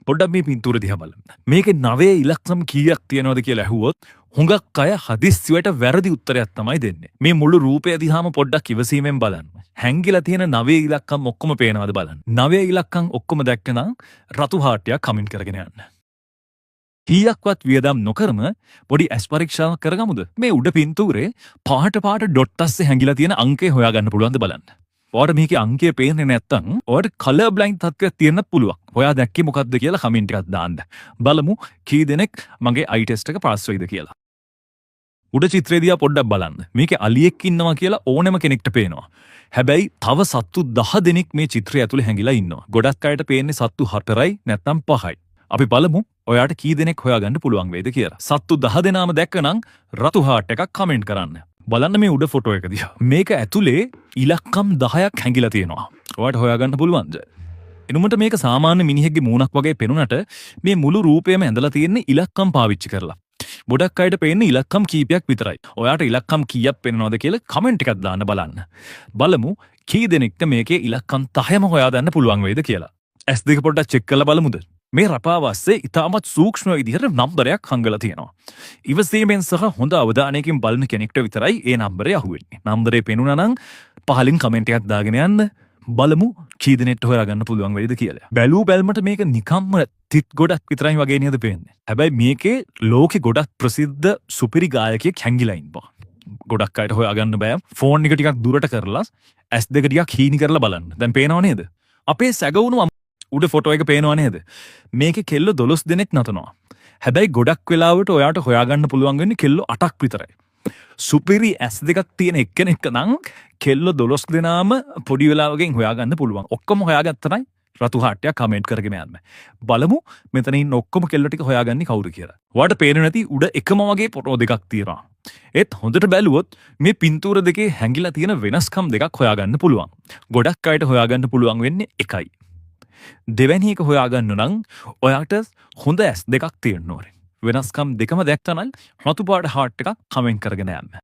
පොඩ්ඩක් මේ පින්තූර දිහා බලන්න. මේකේ 9 ඉලක්කම් කීයක් තියෙනවද කියලා ඇහුවොත් හුඟක් අය හදිස්සියට වැරදි උත්තරයක් තමයි දෙන්නේ. මේ මුළු රූපය දිහාම පොඩ්ඩක් ඉවසීමෙන් බලන්න. හැංගිලා තියෙන 9 ඉලක්කම් ඔක්කොම පේනවද බලන්න. 9 ඉලක්කම් ඔක්කොම දැක්කනම් රතු හාට්ටයක් කමෙන්ට් කරගෙන යන්න. කීයක්වත් වියදම් නොකරම පොඩි ඇස් පරීක්ෂාවක් කරගමුද? මේ උඩ පින්තූරේ පාට ඩොට් අස්සේ හැංගිලා තියෙන අංකය හොයාගන්න පුළුවන්ද බලන්න. ඔයාට මේකේ අංකය පේන්නේ නැත්නම් ඔයාට කලර් බ්ලයින්ඩ් තත්ත්වයක් තියෙන්නත් පුළුවන්. ඔයා දැක්කේ මොකද්ද කියලා කමෙන්ට් එකක් දාන්න. බලමු කී දෙනෙක් මගේ අයි ටෙස්ට් එක පාස් වෙයිද කියලා. උඩ චිත්‍රය දිහා පොඩ්ඩක් බලන්න. මේකේ අලියෙක් ඉන්නවා කියලා ඕනෙම කෙනෙක්ට පේනවා. හැබැයි තව සත්තු 10 දෙනෙක් මේ චිත්‍රය ඇතුලේ හැංගිලා ඉන්නවා. ගොඩක් අයට පේන්නේ සත්තු 4යි නැත්නම් 5යි. අපි බලමු ඔයාට කී දෙනෙක් හොයාගන්න පුළුවන් වේද කියලා. සත්තු 10 දෙනාම දැක්කනම් රතු හාට් එකක් කමෙන්ට් කරන්න. බලන්න මේ උඩ ෆොටෝ එක දිහා. මේක ඇතුලේ ඉලක්කම් 10ක් හැංගිලා තියෙනවා. ඔයාට හොයාගන්න පුළුවන්ද? එනුමට මේක සාමාන්‍ය මිනිහෙක්ගේ මූණක් වගේ පෙනුනට මේ මුළු රූපයම ඇඳලා තියෙන්නේ ඉලක්කම් පාවිච්චි කරලා. ගොඩක් අයට පේන්නේ ඉලක්කම් කීපයක් විතරයි. ඔයාට ඉලක්කම් කීයක් පේනවද කියලා කමෙන්ට් එකක් දාන්න බලන්න. බලමු කී දෙනෙක්ට මේකේ ඉලක්කම් 10ම හොයාගන්න පුළුවන් වේද කියලා. S2 පොඩ්ඩක් චෙක් කරලා බලමුද? මේ රපාවස්සේ ඉතාමත් සූක්ෂ්ම විදිහට නම්බරයක් හංගලා තියෙනවා. ඉවසීමෙන් සහ හොඳ අවධානයකින් බලන කෙනෙක්ට විතරයි ඒ නම්බරය අහුවෙන්නේ. නම්බරේ පෙනුණා නම් පහලින් කමෙන්ට් එකක් දාගෙන යන්න. බලමු කී දෙනෙක්ට හොයාගන්න පුළුවන් වෙයිද කියලා. බැලූ බැල්මට මේක නිකම්ම තිත් ගොඩක් විතරයි වගේ නේද පේන්නේ. හැබැයි මේකේ ලෝකේ ගොඩක් ප්‍රසිද්ධ සුපිරි ගායකයෙක් හැංගිලා ඉන්නවා. ගොඩක් අයට හොයාගන්න බෑ. ෆෝන් එක ටිකක් දුරට කරලා S2 ටිකක් හීනි කරලා බලන්න. දැන් පේනව නේද? අපේ සැගවුණු උඩ ෆොටෝ එක පේනවා නේද? මේකේ කෙල්ල 12 දෙනෙක් නටනවා. හැබැයි ගොඩක් වෙලාවට ඔයාට හොයාගන්න පුළුවන් වෙන්නේ කෙල්ල 8ක් විතරයි. සුපිරි ඇස් දෙකක් තියෙන එක්කෙනෙක් නම් කෙල්ල 12 දෙනාම පොඩි වෙලාවකින් හොයාගන්න පුළුවන්. ඔක්කොම හොයාගත්තනයි රතු හාට්ටයක් කමෙන්ට් කරගෙන යන්න. බලමු මෙතන ඉන්න ඔක්කොම කෙල්ල ටික හොයාගන්නේ කවුද කියලා. ඔයාට පේන්නේ නැති උඩ එකම වගේ ෆොටෝ දෙකක් තියෙනවා. ඒත් හොඳට බැලුවොත් මේ පින්තූර දෙකේ හැංගිලා තියෙන වෙනස්කම් දෙකක් හොයාගන්න පුළුවන්. ගොඩක් අයට හොයාගන්න පුළුවන් වෙන්නේ එකයි. දෙවැනි එක හොයාගන්න නම් ඔයාට හොඳ ඇස් දෙකක් තියෙන්න ඕනේ. වෙනස්කම් දෙකම දැක්කනම් රතු පාට හාට් එකක් කමෙන්ට් කරගෙන යන්න.